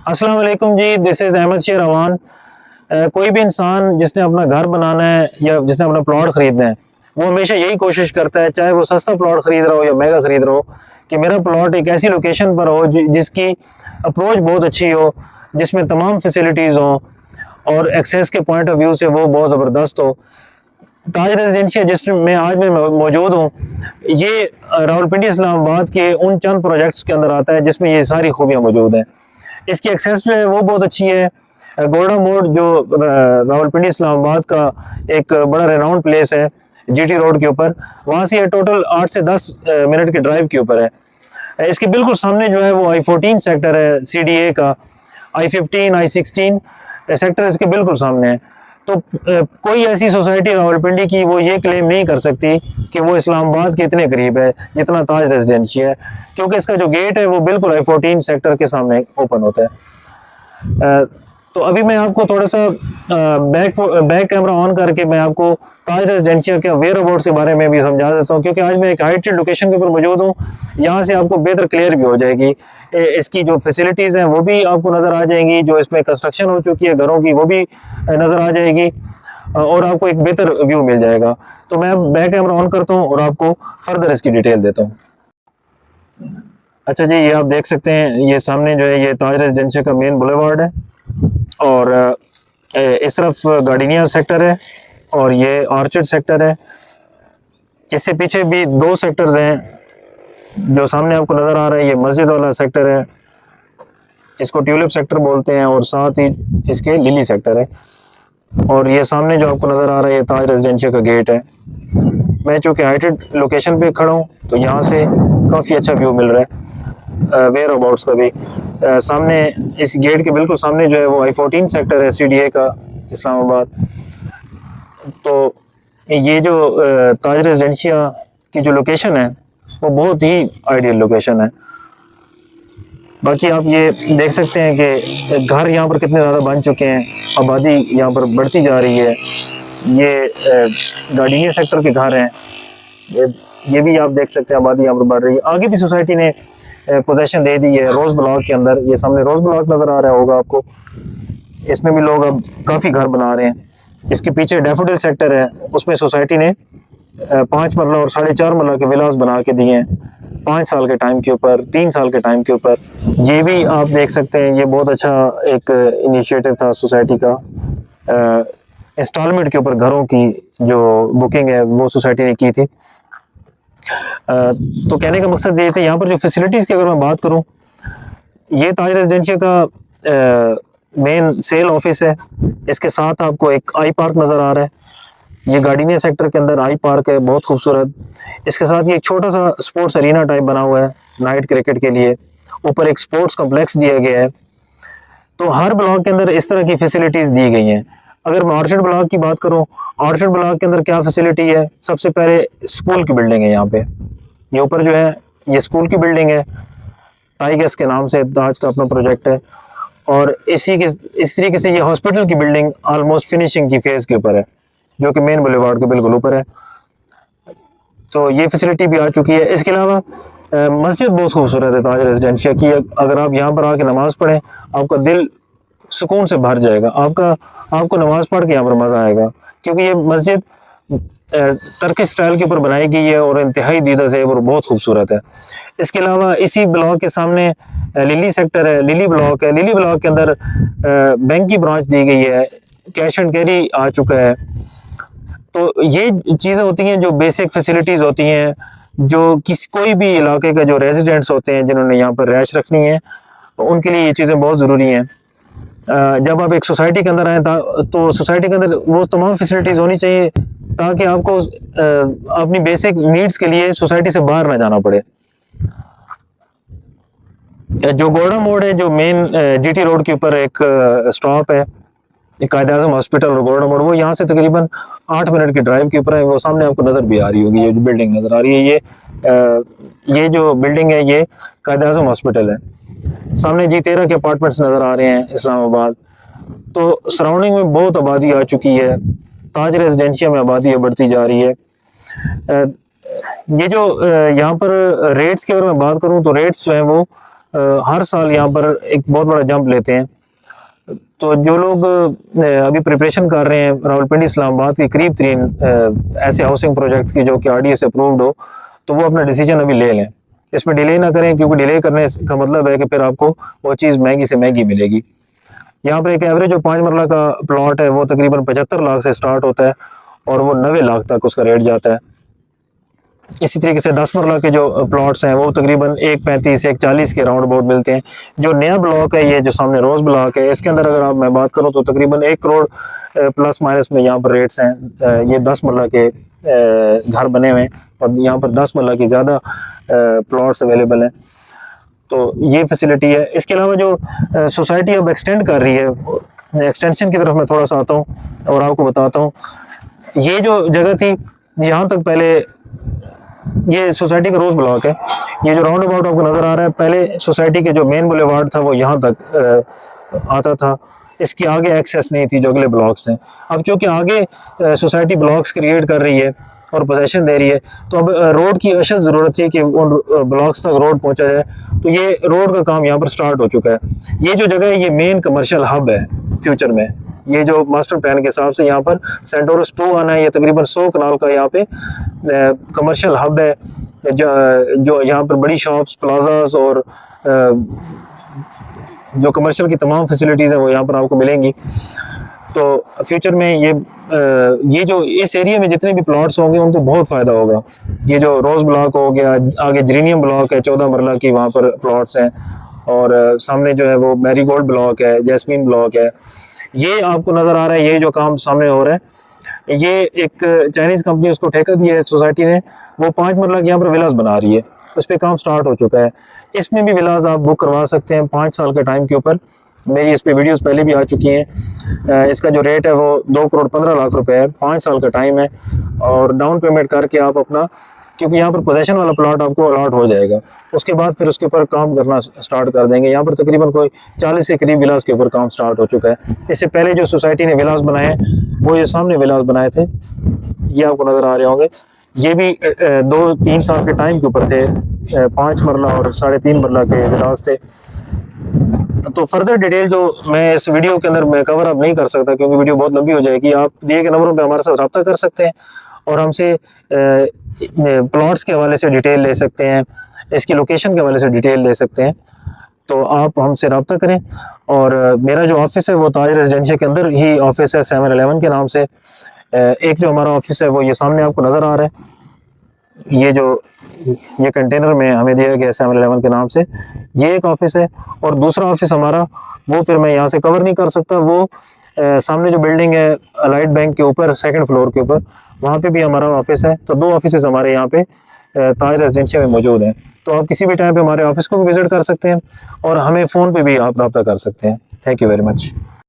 अस्सलाम वालेकुम जी, this is Ahmad शेर अवान। कोई भी इंसान जिसने अपना घर बनाना है या जिसने अपना प्लॉट ख़रीदना है, वो हमेशा यही कोशिश करता है, चाहे वो सस्ता प्लॉट ख़रीद रहा हो या महंगा ख़रीद रहा हो, कि मेरा प्लॉट एक ऐसी लोकेशन पर हो जिसकी अप्रोच बहुत अच्छी हो, जिसमें तमाम फैसिलिटीज़ हों और एक्सेस के पॉइंट ऑफ व्यू से वो बहुत ज़बरदस्त हो। ताज रेजिडेंशिया जिसमें आज मैं मौजूद हूँ, ये रावलपिंडी इस्लामाबाद के उन चंद प्रोजेक्ट्स के अंदर आता है जिसमें ये सारी खूबियाँ मौजूद हैं। इसकी एक्सेस जो है वो बहुत अच्छी है। गोल्डा मोड़ जो रावलपिंडी इस्लामाबाद का एक बड़ा रेनाउंड प्लेस है, जीटी रोड के ऊपर, वहाँ से ये टोटल 8 से 10 मिनट के ड्राइव के ऊपर है। इसके बिल्कुल सामने जो है वो I-14 सेक्टर है CDA का, I-15 I-16 सेक्टर इसके बिल्कुल सामने है। तो कोई ऐसी सोसाइटी रावलपिंडी की वो ये क्लेम नहीं कर सकती कि वो इस्लामाबाद के इतने करीब है जितना ताज रेजिडेंशिया है, क्योंकि इसका जो गेट है वो बिल्कुल I-14 सेक्टर के सामने ओपन होता है। तो अभी मैं आपको थोड़ा सा बैक कैमरा ऑन करके मैं आपको ताज रेजिडेंशिया के वेयर अबाउट्स के बारे में भी समझा देता हूँ, क्योंकि आज मैं एक हाइटेड लोकेशन के ऊपर मौजूद हूँ। यहाँ से आपको बेहतर क्लियर भी हो जाएगी, इसकी जो फैसिलिटीज़ हैं वो भी आपको नज़र आ जाएंगी, जो इसमें कंस्ट्रक्शन हो चुकी है घरों की वो भी नज़र आ जाएगी और आपको एक बेहतर व्यू मिल जाएगा। तो मैं बैक कैमरा ऑन करता हूँ और आपको फर्दर इसकी डिटेल देता हूँ। अच्छा जी, ये आप देख सकते हैं, ये सामने जो है ये ताज रेजिडेंशिया का मेन बुलेवार्ड है और इस तरफ गार्डिनिया सेक्टर है और ये ऑर्चर्ड सेक्टर है। इससे पीछे भी 2 सेक्टर्स हैं, जो सामने आपको नज़र आ रहा है ये मस्जिद वाला सेक्टर है, इसको ट्यूलिप सेक्टर बोलते हैं, और साथ ही इसके लिली सेक्टर है। और ये सामने जो आपको नज़र आ रहा है ये ताज रेजिडेंशिया का गेट है। मैं चूँकि हाइटेड लोकेशन पे खड़ा हूँ तो यहाँ से काफ़ी अच्छा व्यू मिल रहा है वेयर अबाउट्स का भी। सामने इस गेट के बिल्कुल सामने जो है वो I-14 सेक्टर है CDA का इस्लामाबाद। तो ये जो ताज रेजिडेंशिया की जो लोकेशन है वो बहुत ही आइडियल लोकेशन है। बाकी आप ये देख सकते हैं कि घर यहाँ पर कितने ज़्यादा बन चुके हैं, आबादी यहाँ पर बढ़ती जा रही है। ये गार्डिनिया सेक्टर के घर हैं, ये भी आप देख सकते हैं, आबादी यहाँ पर बढ़ रही है। आगे भी सोसाइटी ने पोजेशन दे दी है रोज़ ब्लॉक के अंदर, ये सामने रोज़ ब्लॉक नज़र आ रहा होगा आपको, इसमें भी लोग अब काफ़ी घर बना रहे हैं। इसके पीछे डैफोडिल सेक्टर है, उसमें सोसाइटी ने 5 मरला और 4.5 मरला के विलास बना के दिए हैं 5 साल के टाइम के ऊपर, 3 साल के टाइम के ऊपर। ये भी आप देख सकते हैं, ये बहुत अच्छा एक इनिशिएटिव था सोसाइटी का। इंस्टॉलमेंट के ऊपर घरों की जो बुकिंग है वो सोसाइटी ने की थी। तो कहने का मकसद ये था, यहाँ पर जो फैसिलिटीज़ की अगर मैं बात करूँ, ये ताज रेजिडेंशिया का मेन सेल ऑफिस है। इसके साथ आपको एक आई पार्क नज़र आ रहा है, ये गार्डिनिया सेक्टर के अंदर आई पार्क है, बहुत खूबसूरत। इसके साथ ये एक छोटा सा स्पोर्ट्स अरीना टाइप बना हुआ है नाइट क्रिकेट के लिए, ऊपर एक स्पोर्ट्स कॉम्प्लेक्स दिया गया है। तो हर ब्लॉक के अंदर इस तरह की फैसिलिटीज़ दी गई हैं। अगर मैं ऑर्चर्ड ब्लॉक की बात करूं, ऑर्चर्ड ब्लॉक के अंदर क्या फैसिलिटी है, सबसे पहले स्कूल की बिल्डिंग है। यहाँ पे ये ऊपर जो है ये स्कूल की बिल्डिंग है, टाइगर्स के नाम से ताज का अपना प्रोजेक्ट है। और इस तरीके से ये हॉस्पिटल की बिल्डिंग ऑलमोस्ट फिनिशिंग की फेज़ के ऊपर है, जो कि मेन बुलेवार्ड के बिल्कुल ऊपर है। तो ये फैसिलिटी भी आ चुकी है। इसके अलावा मस्जिद बहुत खूबसूरत है ताज रेजिडेंशिया की। अगर आप यहाँ पर आके नमाज़ पढ़ें, आपका दिल सुकून से भर जाएगा, आपको नमाज़ पढ़ के यहाँ पर मज़ा आएगा, क्योंकि ये मस्जिद टर्किश स्टाइल के ऊपर बनाई गई है और इंतहाई दीदा से और बहुत खूबसूरत है। इसके अलावा इसी ब्लॉक के सामने लिली सेक्टर है, लिली ब्लॉक है। लिली ब्लॉक के अंदर बैंक की ब्रांच दी गई है, कैश एंड कैरी आ चुका है। तो ये चीज़ें होती हैं जो बेसिक फैसिलिटीज़ होती हैं, जो कोई भी इलाके का जो रेजिडेंट्स होते हैं जिन्होंने यहाँ पर रहायश रखनी है, उनके लिए ये चीज़ें बहुत ज़रूरी हैं। जब आप एक सोसाइटी के अंदर आएँ तो सोसाइटी के अंदर वो तमाम फैसिलिटीज़ होनी चाहिए ताकि आपको अपनी बेसिक नीड्स के लिए सोसाइटी से बाहर ना जाना पड़े। जो गोल्डा मोड़ है, जो मेन जीटी रोड के ऊपर एक स्टॉप है, कायद-ए-आज़म हॉस्पिटल और गोल्डा मोड़, वो यहाँ से तकरीबन 8 मिनट की ड्राइव के ऊपर है। वो सामने आपको नज़र भी आ रही होगी, ये जो बिल्डिंग नज़र आ रही है, ये जो बिल्डिंग है ये कायद-ए-आज़म हॉस्पिटल है। सामने G13 के अपार्टमेंट्स नज़र आ रहे हैं इस्लामाबाद। तो सराउंडिंग में बहुत आबादी आ चुकी है, ताज रेजिडेंशिया में आबादी बढ़ती जा रही है। ये जो यहाँ पर रेट्स की अगर मैं बात करूँ तो रेट्स जो हैं वो हर साल यहाँ पर एक बहुत बड़ा जंप लेते हैं। तो जो लोग अभी प्रिपरेशन कर रहे हैं रावलपिंडी इस्लामाबाद के करीब तरीन ऐसे हाउसिंग प्रोजेक्ट्स की जो कि RDA से अप्रूव्ड हो, तो वो अपना डिसीजन अभी ले लें, इसमें डिले ना करें, क्योंकि डिले करने का मतलब है कि फिर आपको वो चीज़ महंगी से महंगी मिलेगी। यहाँ पर एक एवरेज जो 5 मरला का प्लॉट है वो तकरीबन 75 लाख से स्टार्ट होता है और वो 90 लाख तक उसका रेट जाता है। इसी तरीके से 10 मरला के जो प्लॉट्स हैं वो तकरीबन 1.35 से 1.40 के राउंड अबाउट मिलते हैं। जो नया ब्लॉक है ये जो सामने रोज़ ब्लॉक है, इसके अंदर अगर आप मैं बात करूं तो तकरीबन 1 करोड़ प्लस माइनस में यहाँ पर रेट्स हैं। ये 10 मरला के घर बने हुए हैं और यहाँ पर 10 मरला की ज़्यादा प्लॉट्स अवेलेबल हैं। तो ये फैसिलिटी है। इसके अलावा जो सोसाइटी अब एक्सटेंड कर रही है, एक्सटेंशन की तरफ मैं थोड़ा सा आता हूँ और आपको बताता हूँ। ये जो जगह थी यहाँ तक पहले ये सोसाइटी का रोज़ ब्लॉक है। ये जो राउंड अबाउट आपको नज़र आ रहा है, पहले सोसाइटी के जो मेन बुलेवार्ड था वो यहाँ तक आता था, इसकी आगे एक्सेस नहीं थी जो अगले ब्लॉक्स हैं। अब चूँकि आगे सोसाइटी ब्लॉक्स क्रिएट कर रही है और पोजेशन दे रही है, तो अब रोड की अशद ज़रूरत थी कि उन ब्लॉक्स तक रोड पहुँचा जाए। तो ये रोड का काम यहाँ पर स्टार्ट हो चुका है। ये जो जगह है ये मेन कमर्शियल हब है फ्यूचर में। ये जो मास्टर प्लान के हिसाब से यहाँ पर सेंटोरस 2 आना है, ये तकरीबन 100 कनाल का यहाँ पे कमर्शियल हब है, जो यहाँ पर बड़ी शॉप्स, प्लाजास और जो कमर्शियल की तमाम फैसिलिटीज़ हैं वो यहाँ पर आपको मिलेंगी। तो फ्यूचर में ये जो इस एरिया में जितने भी प्लॉट्स होंगे उनको बहुत फ़ायदा होगा। ये जो रोज़ ब्लॉक हो गया, आगे जरीनियम ब्लॉक है, 14 मरला की वहाँ पर प्लॉट्स हैं, और सामने जो है वो मैरीगोल्ड ब्लॉक है, जैस्मीन ब्लॉक है। ये आपको नज़र आ रहा है, ये जो काम सामने हो रहा है, ये एक चाइनीज़ कंपनी उसको ठेका दिया है सोसाइटी ने, वो 5 मरला यहाँ पर विलास बना रही है, उस पर काम स्टार्ट हो चुका है। इसमें भी विलास आप बुक करवा सकते हैं 5 साल के टाइम के ऊपर। मेरी इस पर वीडियोस पहले भी आ चुकी हैं। इसका जो रेट है वो 2 करोड़ 15 लाख रुपए है, 5 साल का टाइम है, और डाउन पेमेंट करके आप अपना, क्योंकि यहाँ पर पोजेशन वाला प्लॉट आपको अलॉट हो जाएगा, उसके बाद फिर उसके ऊपर काम करना स्टार्ट कर देंगे। यहाँ पर तकरीबन कोई 40 के करीब विलास के ऊपर काम स्टार्ट हो चुका है। इससे पहले जो सोसाइटी ने विलास बनाए वो ये सामने विलास बनाए थे, ये आपको नज़र आ रहे होंगे। ये भी 2-3 साल के टाइम के ऊपर थे, 5 मरला और 3.5 मरला के विलास थे। तो फर्दर डिटेल जो मैं इस वीडियो के अंदर मैं कवर अप नहीं कर सकता, क्योंकि वीडियो बहुत लंबी हो जाएगी। आप दिए गए नंबरों पे हमारे साथ रब्ता कर सकते हैं और हमसे प्लॉट्स के हवाले से डिटेल ले सकते हैं, इसकी लोकेशन के हवाले से डिटेल ले सकते हैं। तो आप हमसे रब्ता करें। और मेरा जो ऑफिस है वो ताज रेजिडेंशियल के अंदर ही ऑफिस है, 711 के नाम से। एक जो हमारा ऑफिस है वो ये सामने आपको नज़र आ रहा है, ये कंटेनर में हमें दिया गया 711 के नाम से, ये एक ऑफिस है। और दूसरा ऑफिस हमारा वो फिर मैं यहाँ से कवर नहीं कर सकता, वो सामने जो बिल्डिंग है अलाइड बैंक के ऊपर, 2nd फ्लोर के ऊपर, वहाँ पे भी हमारा ऑफिस है। तो 2 ऑफिस हमारे यहाँ पे ताज रेजिडेंशियल में मौजूद हैं। तो आप किसी भी टाइम पे हमारे ऑफिस को भी विज़िट कर सकते हैं और हमें फ़ोन पे भी आप रब्ता कर सकते हैं। Thank you very much.